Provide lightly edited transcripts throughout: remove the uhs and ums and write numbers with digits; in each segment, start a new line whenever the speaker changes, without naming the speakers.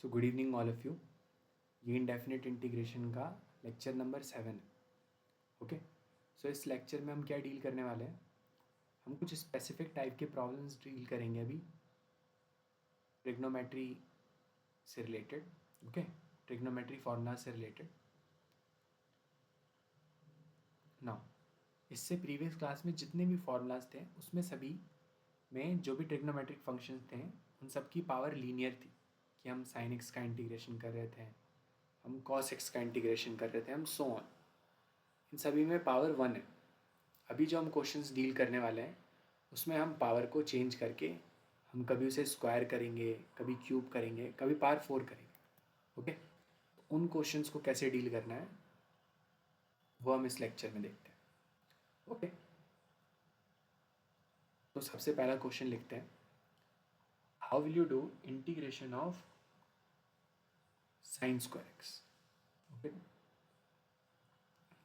So good evening all of you. ये indefinite integration का lecture number 7 है। Okay, सो इस लेक्चर में हम क्या डील करने वाले हैं, हम कुछ स्पेसिफिक टाइप के प्रॉब्लम्स डील करेंगे अभी ट्रिग्नोमेट्री से रिलेटेड। ओके, ट्रिग्नोमेट्री फार्मूला से रिलेटेड। नाउ इससे प्रीवियस क्लास में जितने भी फार्मूलाज थे उसमें सभी में जो भी ट्रिग्नोमेट्रिक फंक्शंस थे उन सब की पावर लीनियर थी कि हम साइन एक्स का इंटीग्रेशन कर रहे थे, हम कॉस एक्स का इंटीग्रेशन कर रहे थे, हम सो ऑन। इन सभी में पावर 1 है। अभी जो हम क्वेश्चंस डील करने वाले हैं उसमें हम पावर को चेंज करके हम कभी उसे स्क्वायर करेंगे, कभी क्यूब करेंगे, कभी पावर 4 करेंगे। ओके, उन क्वेश्चंस को कैसे डील करना है वो हम इस लेक्चर में देखते हैं। ओके, तो सबसे पहला क्वेश्चन लिखते हैं, how will you do integration of sine square x. Okay,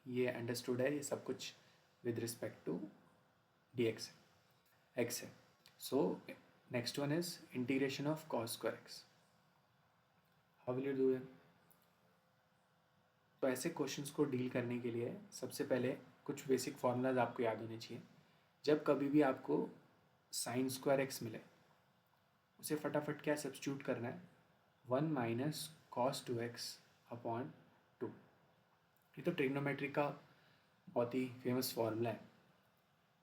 ये अंडरस्टूड है, ये सब कुछ with respect to d x है। So next one is integration of cos square x. How will you do that? तो ऐसे क्वेश्चंस को deal करने के लिए सबसे पहले कुछ बेसिक फार्मूलाज आपको याद होने चाहिए। जब कभी भी आपको साइन स्क्वायर एक्स मिले उसे फटाफट क्या सब्स्टिट्यूट करना है, 1 माइनस कॉस 2x अपॉन 2। ये तो ट्रिग्नोमेट्री का बहुत ही फेमस फार्मूला है,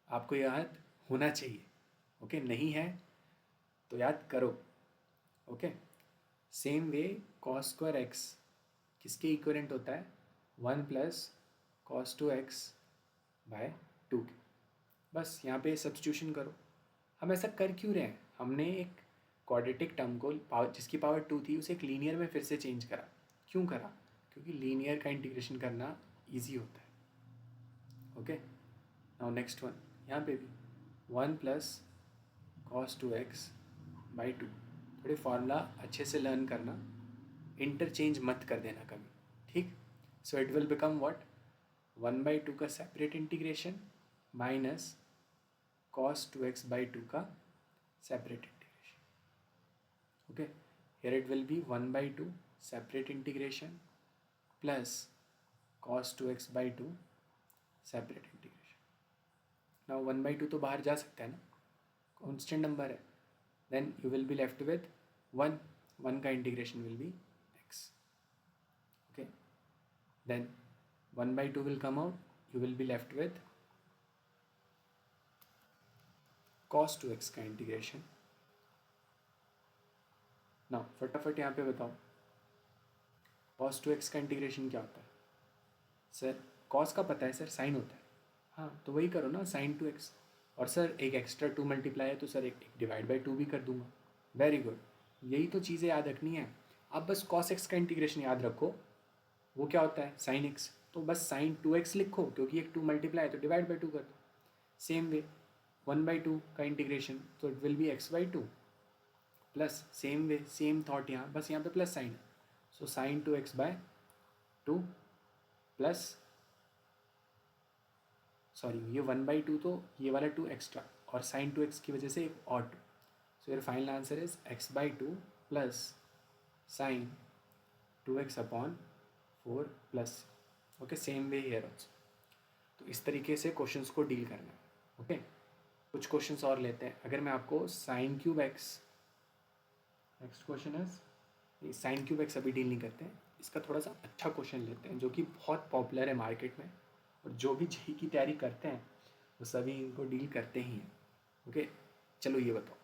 आपको याद होना चाहिए। ओके, नहीं है तो याद करो। Okay, same way cos square x किसके इक्विवेलेंट होता है, 1 प्लस कॉस 2x बाय 2 के। बस यहाँ पे सब्स्टिट्यूशन करो। हम ऐसा कर क्यों रहे हैं, हमने एक क्वाड्रेटिक टर्म को जिसकी पावर 2 थी उसे एक लीनियर में फिर से चेंज करा। क्यों करा? क्योंकि लीनियर का इंटीग्रेशन करना ईजी होता है। ओके, नाउ नेक्स्ट वन, यहाँ पे भी 1 प्लस कॉस 2x बाई 2। थोड़े फार्मूला अच्छे से लर्न करना, इंटरचेंज मत कर देना कभी, ठीक। So it will become what, 1/2 का separate integration minus cos 2x by 2 का separate integration. Okay, here it will be 1/2 separate integration plus cos 2x by 2 separate integration. Now 1/2 तो बाहर जा सकता है ना, constant नंबर है, then you will be left with 1 का integration will be x. Okay, then 1/2 will come out, you will be left with cos 2x का integration. Now फटाफट यहाँ पे बताओ cos 2x का इंटीग्रेशन क्या होता है? सर cos का पता है सर, साइन होता है। हाँ तो वही करो ना, साइन 2x। और सर एक एक्स्ट्रा 2 मल्टीप्लाई है तो सर एक डिवाइड बाई 2 भी कर दूंगा। वेरी गुड, यही तो चीज़ें याद रखनी है। अब बस cos x का इंटीग्रेशन याद रखो, वो क्या होता है, साइन x। तो बस साइन 2x लिखो क्योंकि एक 2 मल्टीप्लाई है तो डिवाइड बाई 2 कर दो। सेम वे 1/2 का इंटीग्रेशन तो it will be x/2 plus same way same thought यहाँ, बस यहाँ पे प्लस साइन है। So sine 2x by 2 plus, sorry ये 1/2 तो ये वाला 2 एक्स्ट्रा और साइन 2x की वजह से एक और 2। So your final answer is x/2 plus sign 2x upon 4 plus. Okay, same way here also. तो इस तरीके से क्वेश्चंस को डील करना है। ओके, कुछ क्वेश्चंस और लेते हैं। अगर मैं आपको sign cube x, next question is sine cube x, अभी डील नहीं करते हैं, इसका थोड़ा सा अच्छा क्वेश्चन लेते हैं जो कि बहुत पॉपुलर है मार्केट में और जो भी जेई की तैयारी करते हैं वो सभी इनको डील करते ही हैं। ओके, चलो ये बताओ,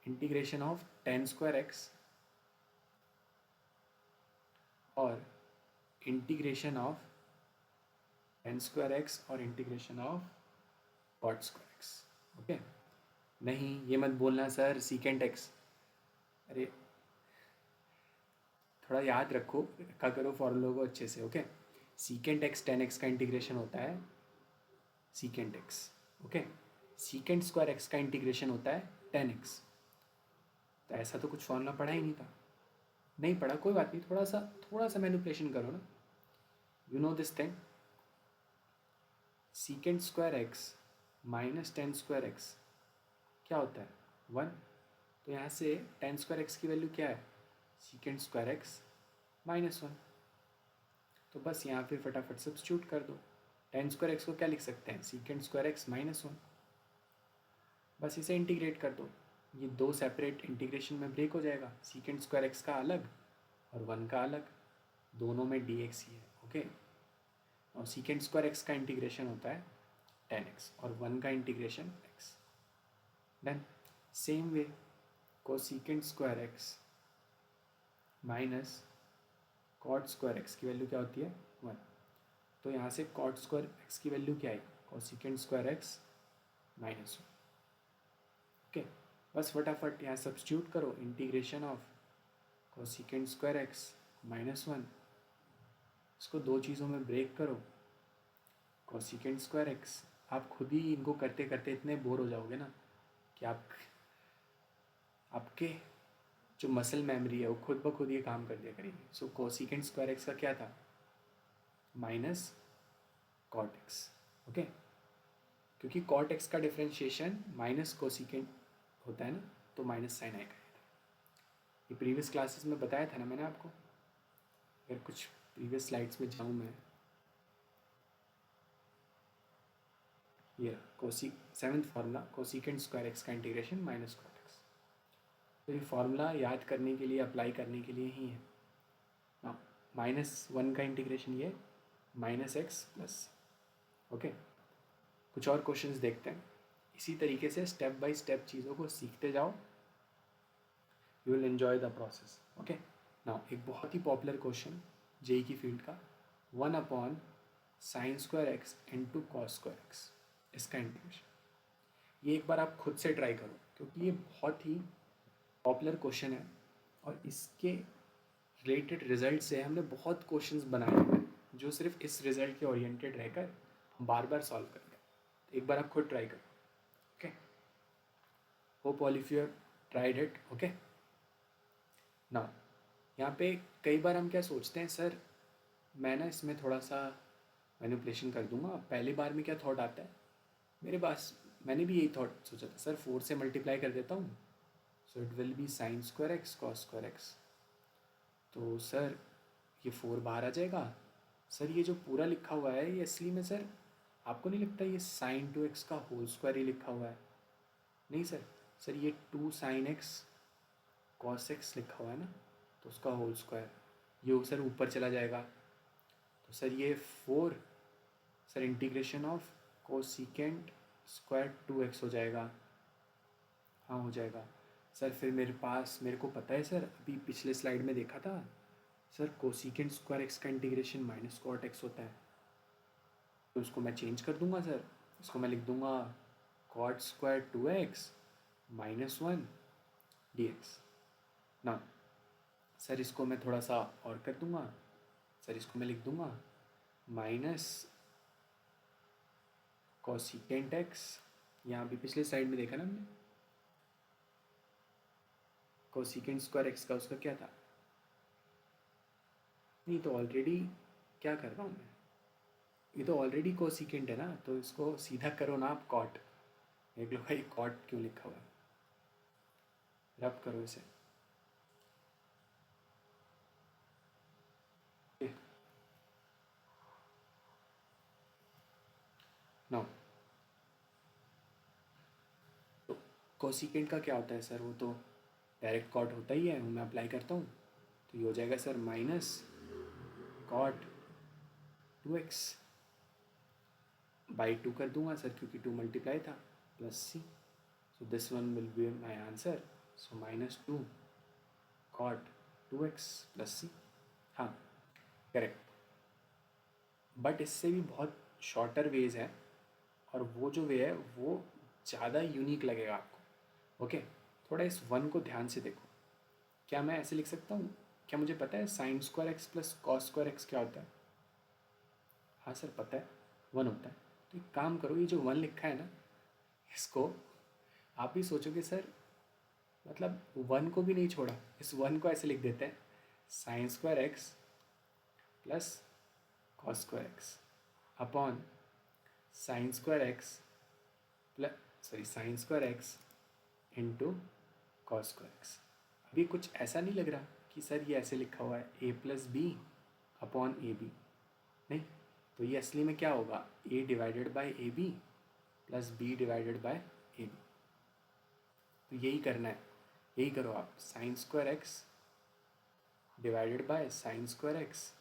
integration of tan square x और integration of tan square x और integration of cot square x. Okay, नहीं ये मत बोलना सर सीकेंट एक्स, अरे थोड़ा याद रखा करो फॉर्मूलों को अच्छे से। Okay, secant x tan x का इंटीग्रेशन होता है secant x. Okay, secant square x का इंटीग्रेशन होता है tan एक्स। तो ऐसा तो कुछ फॉर्मूला पढ़ा ही नहीं था, नहीं पढ़ा कोई बात नहीं, थोड़ा सा मैनिपुलेशन करो ना। You know this thing, secant square x minus tan square x क्या होता है, 1। तो यहाँ से tan स्क्वायर एक्स की वैल्यू क्या है, सीकेंट स्क्वायर एक्स -1। तो बस यहाँ पे फटाफट सब्स्टिट्यूट कर दो। टेन स्क्वायर एक्स को क्या लिख सकते हैं, सीकेंट स्क्वायर एक्स -1। बस इसे इंटीग्रेट कर दो, ये दो सेपरेट इंटीग्रेशन में ब्रेक हो जाएगा, सीकेंट स्क्वायर एक्स का अलग और 1 का अलग, दोनों में dx ही है। ओके, और सीकेंट स्क्वायर एक्स का इंटीग्रेशन होता है 10x और 1 का integration x। Done. Same way cosecant square x minus cot square x की वैल्यू क्या होती है, 1। तो यहाँ से कॉट स्क्वायर एक्स की वैल्यू क्या आई, कोसीकेंट स्क्वायर एक्स -1। ओके, बस फटाफट यहाँ सब्स्टिट्यूट करो, integration of cosecant square x -1, इसको दो चीज़ों में ब्रेक करो, कोसीकेंट स्क्वायर एक्स। आप खुद ही इनको करते करते इतने बोर हो जाओगे ना कि आपके जो मसल मेमोरी है वो खुद ब खुद ये काम कर दिया करेगी। सो कोसीकेंट स्क्वायर एक्स का क्या था, माइनस कॉट एक्स। ओके, क्योंकि कॉट एक्स का डिफ्रेंशिएशन माइनस कोसीकेंट होता है ना, तो माइनस साइन आएगा। ये प्रीवियस क्लासेस में बताया था ना मैंने आपको। अगर कुछ प्रीवियस स्लाइड्स में जाऊँ मैं, ये Kosi 7th formula cosecant square x का इंटीग्रेशन माइनस कॉट एक्स। तो ये फार्मूला याद करने के लिए, अप्लाई करने के लिए ही है। -1 का इंटीग्रेशन ये -x+। ओके, कुछ और क्वेश्चंस देखते हैं। इसी तरीके से स्टेप बाय स्टेप चीज़ों को सीखते जाओ, you will enjoy the process. Okay, now एक बहुत ही पॉपुलर क्वेश्चन जेई की फील्ड का, 1/sin square x into cos square x, इसका इंटीग्रेशन। ये एक बार आप खुद से ट्राई करो, क्योंकि ये बहुत ही पॉपुलर क्वेश्चन है और इसके रिलेटेड रिजल्ट से हमने बहुत क्वेश्चंस बनाए हैं जो सिर्फ इस रिजल्ट के ओरिएंटेड रहकर हम बार बार सॉल्व करेंगे। तो एक बार आप खुद ट्राई करो। Okay, hope all of you have tried it. Okay, now यहाँ पे कई बार हम क्या सोचते हैं, सर मैं ना इसमें थोड़ा सा मैनिपुलेशन कर दूंगा। पहली बार में क्या थॉट आता है मेरे पास, मैंने भी यही थॉट सोचा था, सर 4 से मल्टीप्लाई कर देता हूँ, so it will B sign square x cos square x. तो सर ये 4 बाहर आ जाएगा। सर ये जो पूरा लिखा हुआ है ये असली में, सर आपको नहीं लगता ये साइन 2x का होल स्क्वायर ही लिखा हुआ है? नहीं सर, सर ये 2 sin x cos x लिखा हुआ है ना, तो उसका होल स्क्वायर, ये सर ऊपर चला जाएगा। तो सर ये 4, sir integration of cosecant square 2x हो जाएगा। हाँ हो जाएगा सर। फिर मेरे को पता है सर, अभी पिछले स्लाइड में देखा था सर, कोसिकेंट स्क्वायर एक्स का इंटीग्रेशन माइनस कॉट एक्स होता है। तो उसको मैं चेंज कर दूंगा सर, इसको मैं लिख दूंगा कॉट स्क्वायर 2x -1 dx। ना सर इसको मैं थोड़ा सा और कर दूंगा सर, इसको मैं लिख दूंगा माइनस कोसिकेंट एक्स, यहाँ भी पिछले स्लाइड में देखा ना हमने, कोसिकेंट स्क्वायर एक्स का उसका क्या था, नहीं तो ऑलरेडी क्या कर रहा हूँ मैं, ये तो ऑलरेडी कोसिकेंट है ना, तो इसको सीधा करो ना आप कॉट। देख लो भाई कॉट क्यों लिखा हुआ है, रब करो इसे। नाउ तो कोसिकेंट का क्या होता है सर, वो तो डायरेक्ट कॉट होता ही है, वो मैं अप्लाई करता हूँ। तो ये हो जाएगा sir minus cot 2x by 2 कर दूंगा सर, क्योंकि 2 मल्टीप्लाई था, plus c। So this one will be my answer. So -2 cot 2x plus c। हाँ करेक्ट, बट इससे भी बहुत शॉर्टर वेज है, और वो जो वे है वो ज़्यादा यूनिक लगेगा आपको। ओके, थोड़ा इस 1 को ध्यान से देखो। क्या मैं ऐसे लिख सकता हूँ, क्या मुझे पता है sign square x plus cos square x क्या होता है? हाँ सर पता है, 1 होता है। तो एक काम करो, ये जो 1 लिखा है ना, इसको आप भी सोचोगे सर, मतलब 1 को भी नहीं छोड़ा, इस 1 को ऐसे लिख देते हैं sign square x plus cos square x upon sine square x sign square x into cos square x. अभी कुछ ऐसा नहीं लग रहा कि सर ये ऐसे लिखा हुआ है A plus B upon A B, नहीं, तो ये असली में क्या होगा, A divided by A B plus B divided by A B. तो यही करना है, यही करो आप, sine square x divided by sine square x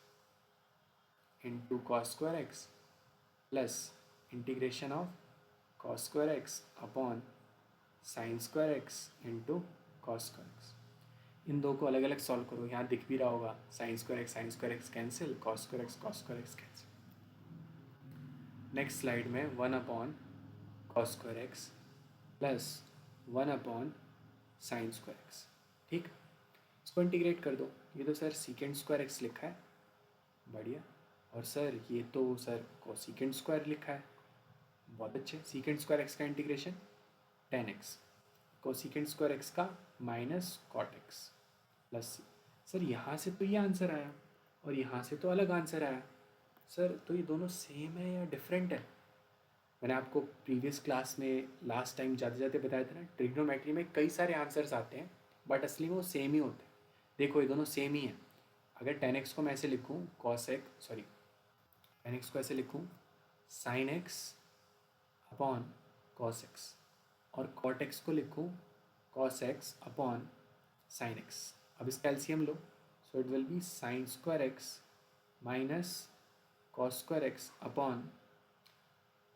into cos square x plus integration of cos square x upon sine square x into cos square x. इन दो को अलग अलग सॉल्व करो, यहाँ दिख भी रहा होगा, sign square x cancel, cos square x cancel. Next slide में 1 upon cos square x plus 1 upon sine square x, ठीक, इसको इंटीग्रेट कर दो। ये तो सर सीकेंड स्क्वायर एक्स लिखा है, बढ़िया, और सर ये तो सर कोसीकेंड स्क्वायर लिखा है, बहुत अच्छे। सीकेंड स्क्वायर एक्स का integration 10x, cosecant square x का minus cot x plus, sir यहाँ से तो ये आंसर आया और यहाँ से तो अलग आंसर आया, सर तो ये दोनों सेम है या डिफरेंट है? मैंने आपको प्रीवियस क्लास में लास्ट टाइम जाते जाते बताया था ना, ट्रिग्नोमेट्री में कई सारे आंसर्स आते हैं बट असली में वो सेम ही होते हैं। देखो ये दोनों सेम ही हैं। अगर 10x को मैं ऐसे लिखूँ कॉस एक्स, सॉरी 10x को ऐसे लिखूँ sine x upon cos x, और कॉट एक्स को लिखूँ cos x upon sine x. अब इसका LCM low, so it will B sign square x minus cos square x upon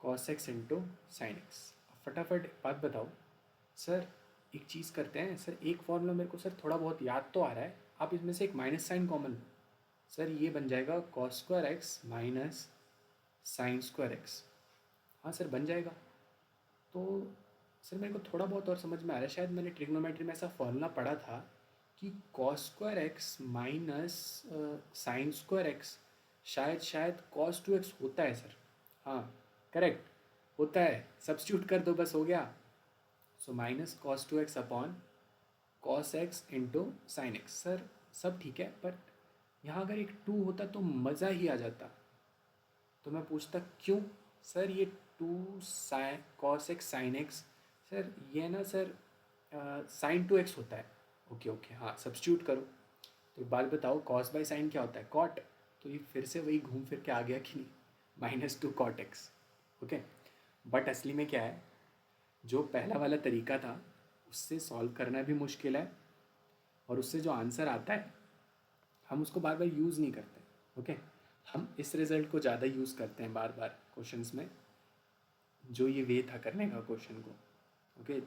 cos x into sine x. फटाफट बात बताओ sir, एक चीज़ करते हैं सर, एक फॉर्मूला मेरे को सर थोड़ा बहुत याद तो आ रहा है, आप इसमें से एक माइनस साइन कॉमन लो, सर ये बन जाएगा cos square x minus sign square x. हाँ सर बन जाएगा। तो सर मेरे को थोड़ा बहुत और समझ में आ रहा है, शायद मैंने ट्रिग्नोमेट्री में ऐसा फॉर्मूला पढ़ा था कि cos square x minus sign square x शायद कॉस 2x होता है सर। हाँ करेक्ट होता है, सब्स्टिट्यूट कर दो बस हो गया। So minus cos 2x upon cos x into sine x. Sir सब ठीक है, बट यहाँ अगर एक 2 होता तो मज़ा ही आ जाता। तो मैं पूछता क्यों सर ये 2 sine cos x sine x, sir ये ना सर साइन 2x होता है। ओके ओके हाँ सब्स्टिट्यूट करो। तो एक बात बताओ, कॉस बाई साइन क्या होता है, कॉट, तो ये फिर से वही घूम फिर के आ गया कि नहीं, -2 कॉट एक्स। ओके, बट असली में क्या है, जो पहला वाला तरीका था उससे सॉल्व करना भी मुश्किल है, और उससे जो आंसर आता है हम उसको बार बार यूज़ नहीं करते। ओके, हम इस रिज़ल्ट को ज़्यादा यूज़ करते हैं बार बार क्वेश्चंस में, जो ये वे था करने का क्वेश्चन को। ओके,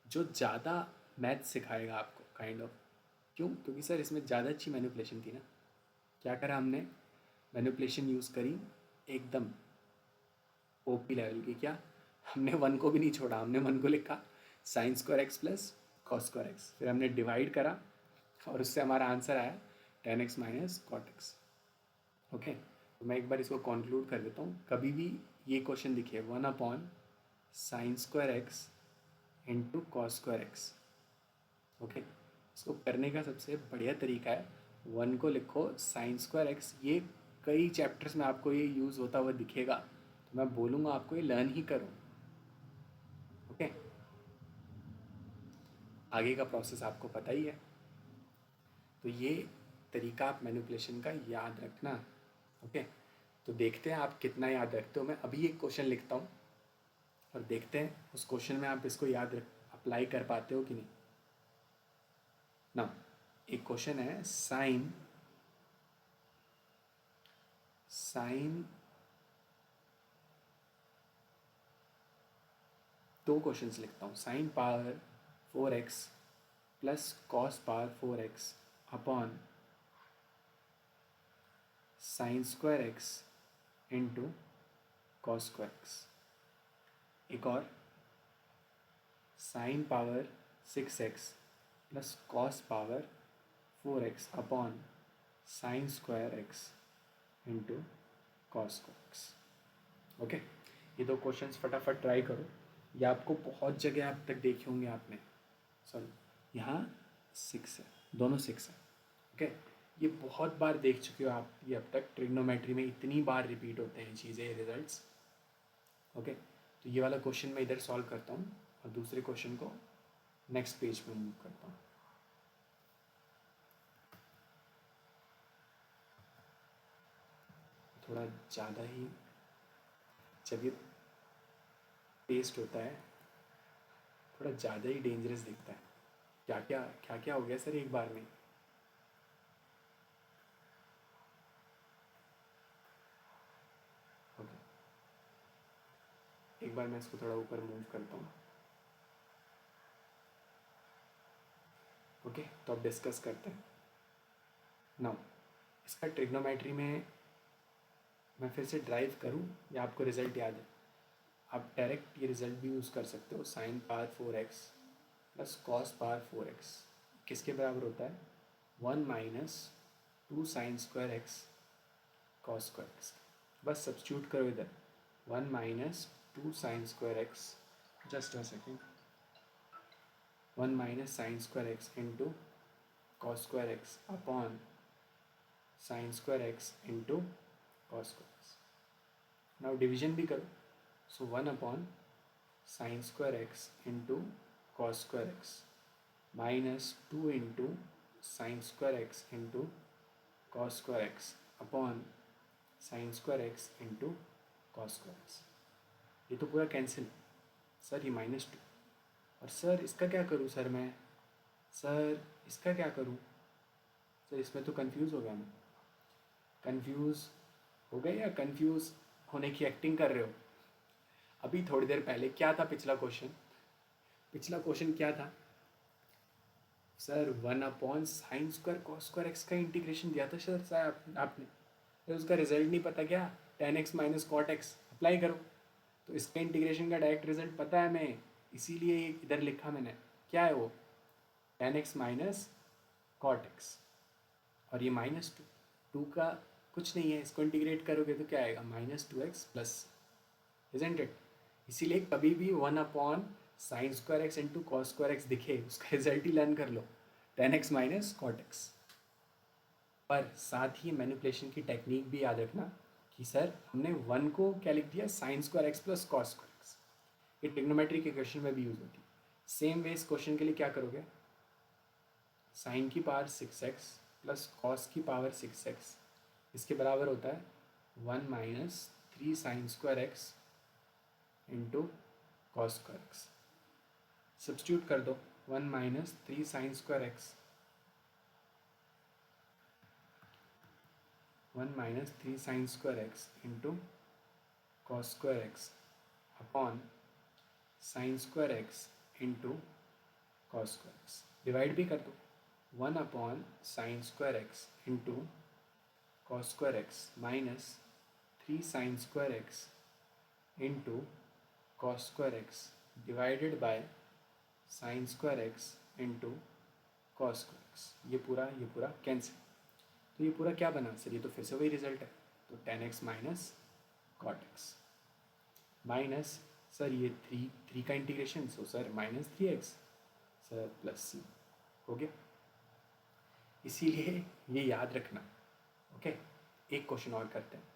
जो ज़्यादा मैथ सिखाएगा आपको काइंड ऑफ। क्यों? क्योंकि सर इसमें ज़्यादा अच्छी मैनिपुलेशन थी ना। क्या करा हमने, मैनिपुलेशन यूज़ करी एकदम ओपी लेवल की। क्या हमने 1 को भी नहीं छोड़ा, हमने 1 को लिखा sign square x plus cos square x, फिर हमने डिवाइड करा और उससे हमारा आंसर आया 10x minus cot x. Okay, तो मैं एक बार इसको कंक्लूड कर देता हूँ। कभी भी ये क्वेश्चन दिखे 1 upon sine square x into cos square x, okay, इसको करने का सबसे बढ़िया तरीका है 1 को लिखो साइन स्क्वायर एक्स। ये कई चैप्टर्स में आपको ये यूज़ होता हुआ दिखेगा, तो मैं बोलूँगा आपको ये लर्न ही करो। ओके, आगे का प्रोसेस आपको पता ही है। तो ये तरीका आप मैनिपुलेशन का याद रखना। ओके, तो देखते हैं आप कितना याद रखते हो। मैं अभी एक क्वेश्चन लिखता हूँ और देखते हैं उस क्वेश्चन में आप इसको याद रख अप्लाई कर पाते हो कि नहीं ना। एक क्वेश्चन है साइन दो क्वेश्चंस लिखता हूँ, sine power 4x plus cos power 4x upon sine square x into cos square x. एक और sine power 6x plus cos power 4x upon sine square x into cos square x. Okay, ये दो questions फटाफट try करो। ये आपको बहुत जगह अब तक देखे होंगे आपने, सॉरी यहाँ 6 है, दोनों 6 है। ओके, ये बहुत बार देख चुके हो आप, ये अब तक ट्रिग्नोमेट्री में इतनी बार रिपीट होते हैं चीज़ें, ये रिजल्ट्स। ओके, तो ये वाला क्वेश्चन मैं इधर सॉल्व करता हूँ और दूसरे क्वेश्चन को नेक्स्ट पेज पे मूव करता हूँ। थोड़ा ज़्यादा ही जब ये पेस्ट होता है थोड़ा ज़्यादा ही डेंजरस दिखता है। क्या क्या हो गया सर एक बार में? ओके, एक बार मैं इसको थोड़ा ऊपर मूव करता हूँ। ओके, तो अब डिस्कस करते हैं नाउ। इसका ट्रिग्नोमेट्री में मैं फिर से ड्राइव करूँ या आपको रिजल्ट याद है? आप डायरेक्ट ये रिजल्ट भी यूज़ कर सकते हो। Sine power 4x plus cos power 4x किसके बराबर होता है? 1 minus 2 sign square x cos square x. बस सब्स्टिट्यूट करो इधर, 1 minus 2 sign square x, just a second, 1 minus sign square x into cos square x upon sine square x into cos square x. Now division भी करो, सो 1 upon sine square x into cos square x minus 2 into sine square x into cos square x upon sine square x into cos square x. ये तो पूरा cancel sir, ये -2। और sir इसका क्या करूँ सर मैं? सर इसका क्या करूँ? सर इसमें तो कंफ्यूज हो गया मैं। कंफ्यूज हो गए या कंफ्यूज होने की एक्टिंग कर रहे हो? अभी थोड़ी देर पहले क्या था पिछला क्वेश्चन? पिछला क्वेश्चन क्या था sir? 1 upon sine square cos square x का इंटीग्रेशन दिया था सर आपने। तो उसका रिजल्ट नहीं पता क्या? tan x minus cot x apply करो। तो इसके इंटीग्रेशन का डायरेक्ट रिजल्ट पता है मैं, इसीलिए इधर लिखा मैंने। क्या है वो? tan x minus cot x, और ये -2। 2 का कुछ नहीं है, इसको इंटीग्रेट करोगे तो क्या आएगा? -2x plus, isn't it? इसीलिए कभी भी 1 upon sine square x into cos square x दिखे, उसका रिजल्ट ही लर्न कर लो, tan x minus cot x. पर साथ ही मैनिपुलेशन की टेक्निक भी याद रखना कि सर हमने 1 को क्या लिख दिया? Sign square x plus cos square x. ये ट्रिग्नोमेट्री के क्वेश्चन में भी यूज़ होती है। सेम वे इस क्वेश्चन के लिए क्या करोगे? साइन की पावर 6x प्लस कॉस की पावर 6x इसके बराबर होता है 1 minus 3 sign square x into cos square x. Substitute कर दो, 1 minus 3 sign square x, 1 minus 3 sign square x into cos square x upon sine square x into cos square x. Divide भी कर दो, 1 upon sine square x into cos square x minus 3 sign square x into cos square x divided by sine square x into cos square x. ये पूरा cancel. तो ये पूरा क्या बना सर? ये तो फिर से वही रिजल्ट है। तो tan x minus cot x minus sir ये 3 का integration, so sir -3x sir plus C हो गया। इसीलिए ये याद रखना। ओके, एक क्वेश्चन और करते हैं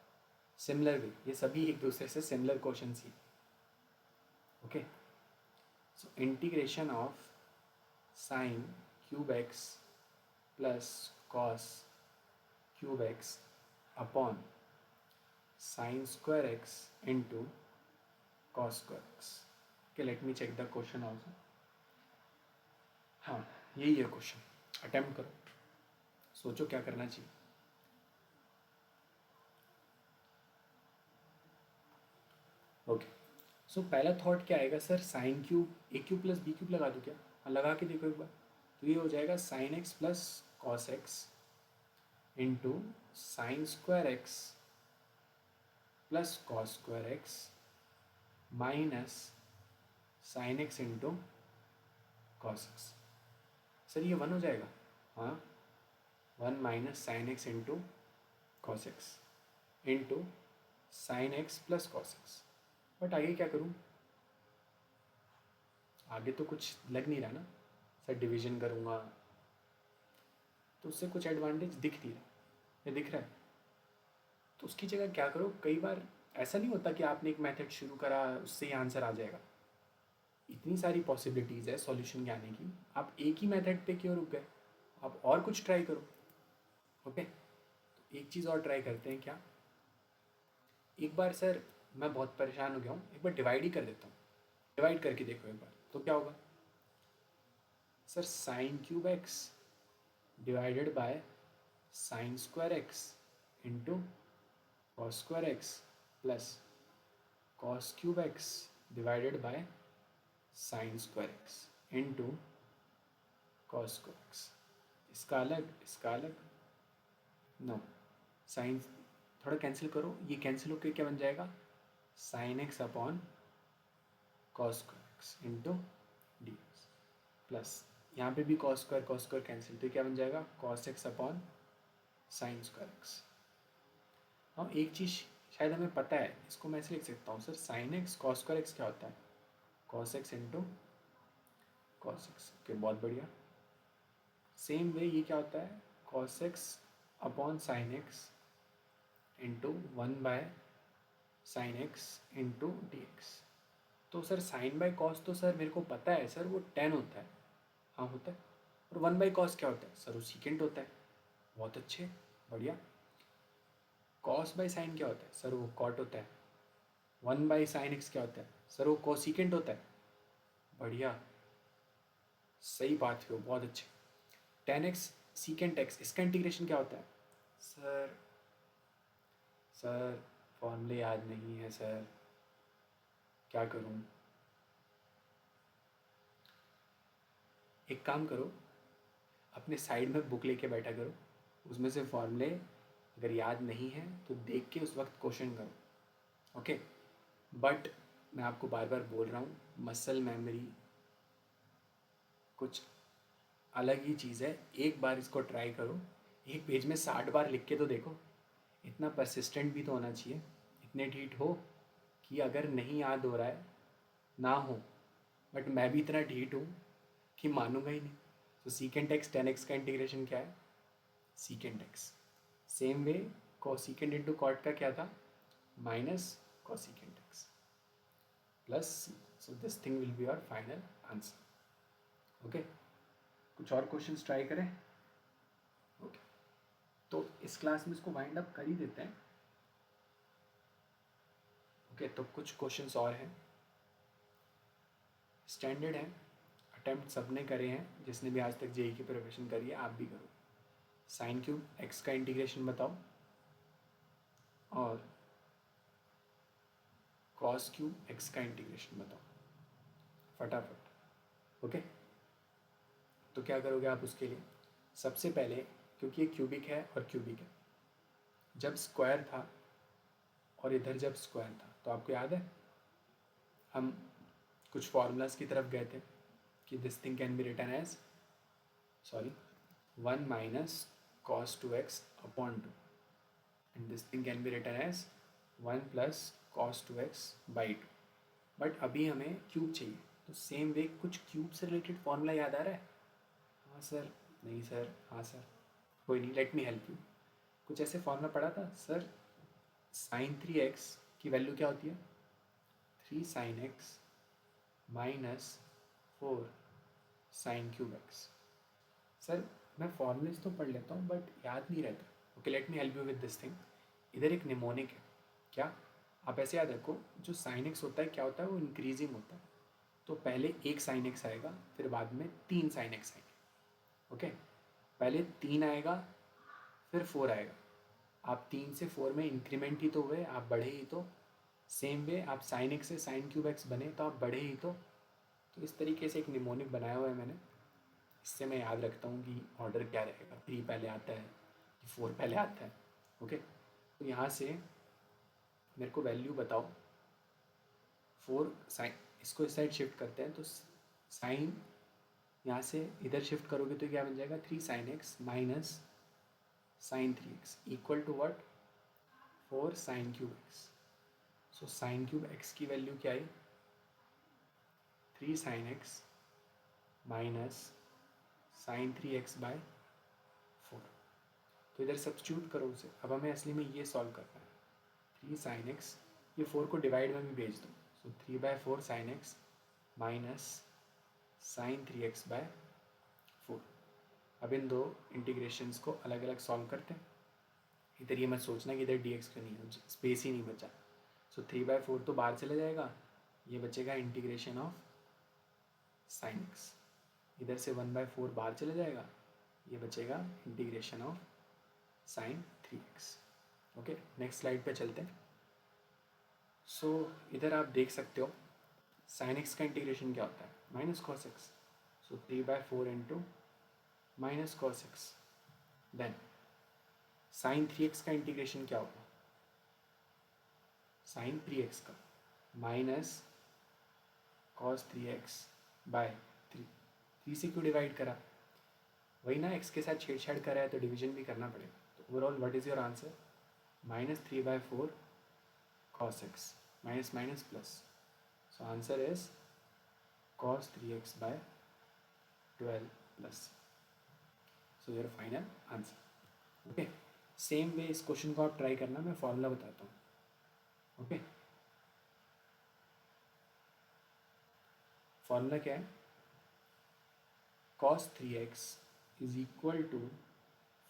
सिमिलर वे। ये सभी एक दूसरे से सिमिलर क्वेश्चन ही। Okay, so integration of sine cube x plus cos cube x upon sine square x into cos square x. Okay, let me check the question also. हाँ, यही है क्वेश्चन, अटेम्प्ट करो, सोचो क्या करना चाहिए। ओके, सो पहला थॉट क्या आएगा सर? साइन क्यूब ए क्यूब प्लस बी क्यूब लगा दूँ क्या? हाँ, लगा के देखो एक बार। तो ये हो जाएगा sine x plus cos x into sine square x plus cos square x minus sine x into cos x. Sir ये 1 हो जाएगा। हाँ, 1 minus sine x into cos x into sine x plus cos x. But आगे क्या करूँ? आगे तो कुछ लग नहीं रहा ना सर। डिवीजन करूँगा तो उससे कुछ एडवांटेज दिख नहीं रहा, ये दिख रहा है। तो उसकी जगह क्या करो? कई बार ऐसा नहीं होता कि आपने एक मेथड शुरू करा उससे ही आंसर आ जाएगा। इतनी सारी पॉसिबिलिटीज़ है सॉल्यूशन के आने की, आप एक ही मेथड पे क्यों रुक गए? आप और कुछ ट्राई करो। ओके, तो एक चीज़ और ट्राई करते हैं। क्या? एक बार सर मैं बहुत परेशान हो गया हूँ, एक बार डिवाइड ही कर देता हूँ, डिवाइड करके देखो एक बार तो क्या होगा sir, sign cube x divided by sine square x into cos square x plus cos cube x divided by sine square x into cos square x. इसका अलग नो, साइन थोड़ा कैंसिल करो, ये कैंसिल होकर क्या बन जाएगा, sine x upon cos square x into D x plus यहाँ पे भी कॉस स्क्वायर कैंसिल, तो क्या बन जाएगा cos x upon sine square x. हाँ एक चीज़ शायद हमें पता है, इसको मैं ऐसे लिख सकता हूँ sir, sine x cos square x क्या होता है, cos x into cos x. Okay बहुत बढ़िया। सेम वे ये क्या होता है, cos x upon sine x into 1/sin x into D x. तो सर साइन बाई कॉस तो सर मेरे को पता है सर, वो 10 होता है, हाँ होता है। और 1/cos क्या होता है सर, वो सीकेंट होता है। बहुत अच्छे, बढ़िया। कॉस बाई साइन क्या होता है सर, वो कॉट होता है। 1/sin x क्या होता है सर, वो कोसिकेंट होता है। बढ़िया, सही बात है, बहुत अच्छे। 10x सीकेंट x, इसका इंटीग्रेशन क्या होता है सर, सर फॉर्मूले याद नहीं है सर, क्या करूं। एक काम करो, अपने साइड में बुक लेके बैठा करो, उसमें से फॉर्मूले अगर याद नहीं है तो देख के उस वक्त क्वेश्चन करो, ओके। बट मैं आपको बार बार बोल रहा हूँ, मसल मेमोरी कुछ अलग ही चीज़ है। एक बार इसको ट्राई करो, एक पेज में 60 बार लिख के तो देखो। इतना परसिस्टेंट भी तो होना चाहिए, इतने ढीठ हो कि अगर नहीं याद हो रहा है ना हो, बट मैं भी इतना ढीठ हूँ कि मानूंगा ही नहीं। तो सीकेंट एक्स 10x का इंटीग्रेशन क्या है, secant x. Same way cosecant into cot का क्या था, minus cosecant x plus C. So this thing will be our final answer, okay. कुछ और क्वेश्चंस ट्राई करें, ओके। तो इस क्लास में इसको वाइंड अप कर ही देते हैं, ओके। तो कुछ क्वेश्चंस और हैं, स्टैंडर्ड हैं, अटैम्प्ट सबने करे हैं, जिसने भी आज तक जेई की प्रिपरेशन करी है आप भी करो। साइन क्यूब एक्स का इंटीग्रेशन बताओ और कॉस क्यूब एक्स का इंटीग्रेशन बताओ फटाफट, ओके। तो क्या करोगे आप उसके लिए, सबसे पहले क्योंकि ये क्यूबिक है और क्यूबिक है, जब स्क्वायर था और इधर जब स्क्वायर था तो आपको याद है हम कुछ फॉर्मूलाज की तरफ गए थे कि this thing can be written as, sorry, 1 minus cos 2x upon 2 and this thing can be written as 1 plus cos 2x by 2। But अभी हमें क्यूब चाहिए, तो सेम वे कुछ क्यूब से रिलेटेड फॉर्मूला याद आ रहा है, हाँ सर, नहीं सर, हाँ सर, कोई नहीं, लेट मी हेल्प यू। कुछ ऐसे फॉर्मूला पढ़ा था सर, साइन 3x की वैल्यू क्या होती है, 3 sin x minus 4 sine cube x. Sir मैं फॉर्मूलेस तो पढ़ लेता हूँ बट याद नहीं रहता, okay let me help you with this thing. इधर एक निमोनिक है, क्या, आप ऐसे याद रखो, जो साइन एक्स होता है क्या होता है, वो इंक्रीजिंग होता है। तो पहले एक साइन एक्स आएगा, फिर बाद में 3 साइन एक्स आएंगे, ओके। पहले 3 आएगा, फिर 4 आएगा। आप 3 से 4 में इंक्रीमेंट ही तो हुए, आप बढ़े ही तो। सेम वे आप साइन एक्स से साइन क्यूब एक्स बने तो आप बढ़े ही तो इस तरीके से एक निमोनिक बनाया हुआ है मैंने, इससे मैं याद रखता हूँ कि ऑर्डर क्या रहेगा, 3 पहले आता है कि 4 पहले आता है, ओके। तो यहाँ से मेरे को वैल्यू बताओ, 4 साइन, इसको इस साइड शिफ्ट करते हैं तो साइन यहाँ से इधर शिफ्ट करोगे तो क्या बन जाएगा, 3 sin x minus sine 3x equal to what, 4 sine cube x. So sine cube x की वैल्यू क्या आई, 3 sin x minus sine 3x by 4। तो इधर सब्स्टिट्यूट करो उसे, अब हमें असली में ये सॉल्व करना है। 3 sin x, ये 4 को डिवाइड में भी भेज दो, so 3/4 sin x minus sine 3x by 4। अब इन दो इंटीग्रेशंस को अलग अलग सॉल्व करते हैं। इधर ये मत सोचना कि इधर dx क्यों नहीं है, स्पेस ही नहीं बचा, सो 3/4 तो बाहर चला जाएगा, ये बचेगा इंटीग्रेशन ऑफ साइन एक्स। इधर से 1/4 बाहर चला जाएगा, ये बचेगा integration of sign 3x। Okay, next slide पे चलते हैं। सो इधर आप देख सकते हो साइन एक्स का इंटीग्रेशन क्या होता है, minus cos x. So 3/4 into minus cos x. Then sine 3x का इंटीग्रेशन क्या होगा, साइन 3x का माइनस कॉस 3x बाय 3 से क्यों डिवाइड करा, वही ना, x के साथ छेड़छाड़ करा है तो डिवीजन भी करना पड़ेगा। तो overall what is your answer, -3/4 cos x, minus minus plus. So answer is cos 3x by 12 plus. So your final answer. Okay, same way इस क्वेश्चन को आप ट्राई करना, मैं फॉर्मूला बताता हूँ। ओके, फॉर्मूला क्या है, cos 3x is equal to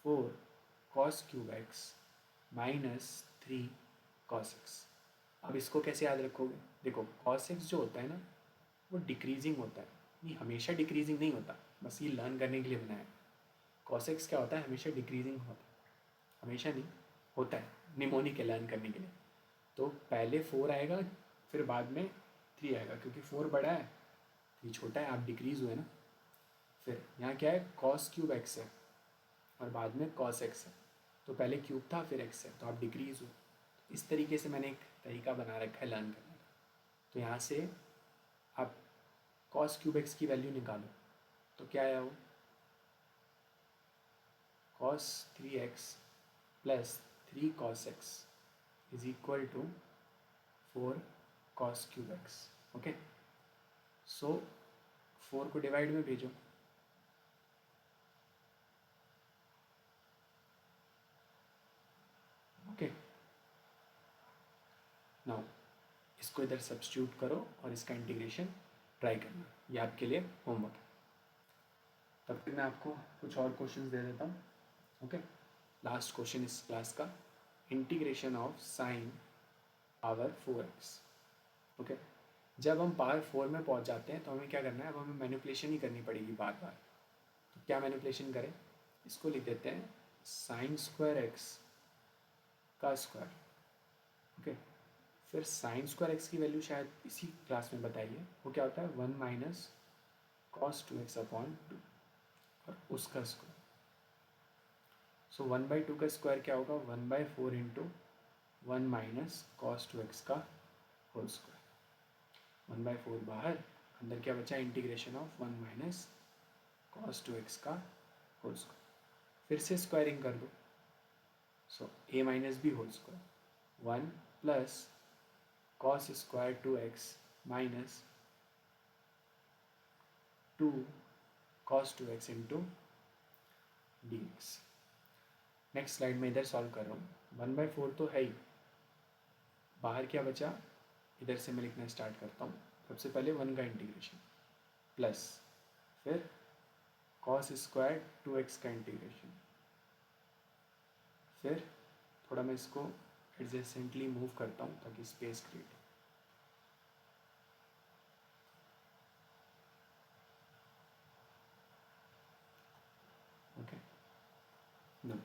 4 cos cube x minus 3 cos x। अब इसको कैसे याद रखोगे, देखो cos x जो होता है ना वो डिक्रीजिंग होता है, ये हमेशा डिक्रीजिंग नहीं होता, बस ये लर्न करने के लिए बनाया है। cos x क्या होता है, हमेशा डिक्रीजिंग होता है, हमेशा नहीं होता है, निमोनिक है लर्न करने के लिए। तो पहले 4 आएगा, फिर बाद में 3 आएगा, क्योंकि 4 बड़ा है 3 छोटा है, आप डिक्रीज हुए ना। फिर यहाँ क्या है, cos क्यूब x है और बाद में cos x है, तो पहले क्यूब था फिर x है, तो आप डिक्रीज हो। इस तरीके से मैंने एक तरीका बना रखा है लर्न करने का। तो यहाँ से आप cos क्यूब x की वैल्यू निकालो, तो क्या आया वो, cos 3x प्लस 3 cos x is equal to 4 cos cube x। Okay, so 4 को डिवाइड में भेजो, ओके। नाउ इसको इधर सब्स्टिट्यूट करो और इसका इंटीग्रेशन ट्राई करना, ये आपके लिए होमवर्क है। तब तक मैं आपको कुछ और क्वेश्चंस दे देता हूँ। ओके, लास्ट क्वेश्चन इस क्लास का, integration of sine power 4x। Okay, जब हम पावर 4 में पहुँच जाते हैं तो हमें क्या करना है, अब हमें मैनिपुलेशन ही करनी पड़ेगी बार बार। तो क्या मैनिपुलेशन करें, इसको लिख देते हैं साइन स्क्वायर एक्स का स्क्वायर। ओके, फिर साइन स्क्वायर एक्स की वैल्यू शायद इसी क्लास में बताई है, वो क्या होता है 1 माइनस कॉस 2x अपॉन 2 और उसका स्क्वायर। सो 1/2 का स्क्वायर क्या होगा, 1/4 इंटू 1 माइनस कॉस 2x का होल स्क्वायर। 1/4 बाहर, अंदर क्या बचा, integration of 1 minus cos 2x का होल स्क्वायर। फिर से स्क्वायरिंग कर दो, so a minus B whole square 1 plus cos square 2x minus 2 cos 2x into D x. Next slide में इधर सॉल्व कर रहा हूँ, 1/4 तो है ही, बाहर क्या बचा, इधर से मैं लिखना स्टार्ट करता हूँ। सबसे पहले 1 का इंटीग्रेशन प्लस फिर कॉस स्क्वायर 2x का इंटीग्रेशन, फिर थोड़ा मैं इसको एडजेसेंटली मूव करता हूँ ताकि स्पेस क्रिएट हो। ओके, नो,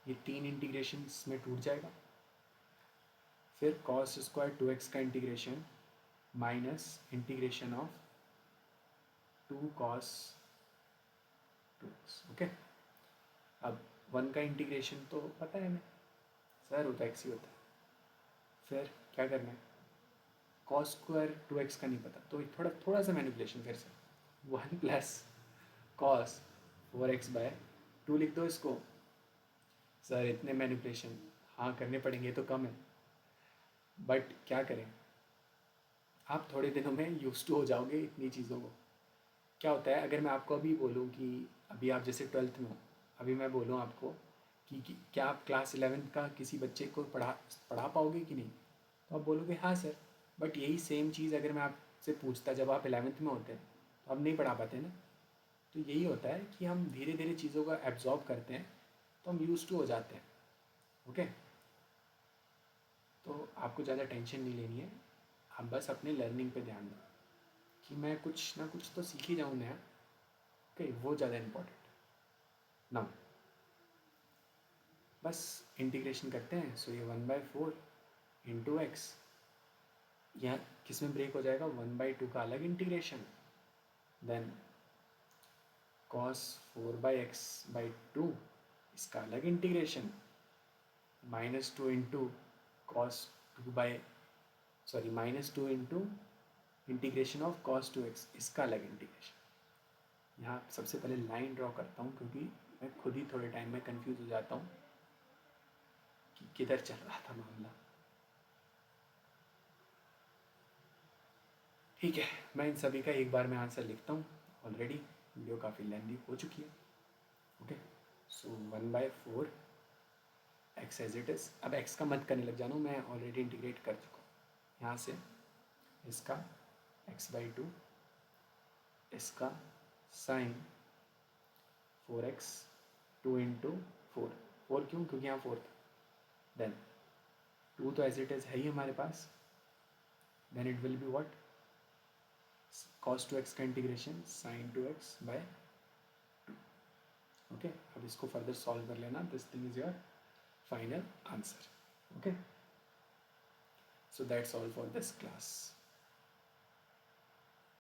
ये 3 इंटीग्रेशन में टूट जाएगा। फिर कॉस स्क्वायर 2x का integration minus integration of 2 cos 2x। Okay, अब 1 का इंटीग्रेशन तो पता है हमें, सर होता है x ही होता है। फिर क्या करना है, कॉस स्क्वायर 2x का नहीं पता, तो थोड़ा थोड़ा सा मैनिपुलेशन, फिर से 1 प्लस कॉस 4x बाय 2 लिख दो इसको। सर इतने मैनिपुलेशन हाँ करने पड़ेंगे, तो कम है, बट क्या करें, आप थोड़े दिनों में यूज टू हो जाओगे इतनी चीज़ों को। क्या होता है, अगर मैं आपको अभी बोलूँ कि अभी आप जैसे 12th में हो, अभी मैं बोलूँ आपको कि क्या आप क्लास 11th का किसी बच्चे को पढ़ा पाओगे कि नहीं, तो आप बोलोगे हाँ सर। बट यही सेम चीज़ अगर मैं आपसे पूछता जब आप 11th में होते हैं, तो हम नहीं पढ़ा पाते ना। तो यही होता है कि हम धीरे धीरे चीज़ों को एब्जॉर्ब करते हैं, तो हम यूज टू हो जाते हैं। ओके, तो तो आपको ज़्यादा टेंशन नहीं लेनी है, आप बस अपने लर्निंग पे ध्यान दो कि मैं कुछ ना कुछ तो सीख ही जाऊँ नया। ओके, वो ज़्यादा इम्पोर्टेंट ना। बस इंटीग्रेशन करते हैं। सो ये 1/4 इंटू एक्स, यहाँ किस में ब्रेक हो जाएगा, 1/2 का अलग इंटीग्रेशन, देन cos 4/x/2 इसका अलग integration, -2 into cos 2 into integration of cos 2x इसका अलग इंटीग्रेशन। यहाँ सबसे पहले लाइन ड्रॉ करता हूँ क्योंकि मैं खुद ही थोड़े टाइम में कंफ्यूज हो जाता हूँ कि किधर चल रहा था मामला। ठीक है, मैं इन सभी का एक बार में आंसर लिखता हूँ। ऑलरेडी वीडियो काफ़ी लेंदी हो चुकी है। Okay, so 1/4 x as it is. अब एक्स का मत करने लग जाना, मैं ऑलरेडी इंटीग्रेट कर चुका हूँ। यहाँ से इसका x/2, इसका साइन 4x 2 इंटू 4 क्यों, क्योंकि यहाँ 4 था। देन 2 तो एज इट इज़ है ही हमारे पास, then it will be what, cos 2x का इंटीग्रेशन sin 2x/2। ओके, अब इसको फर्दर सॉल्व कर लेना, this thing is your final answer. Okay, so that's all for this class.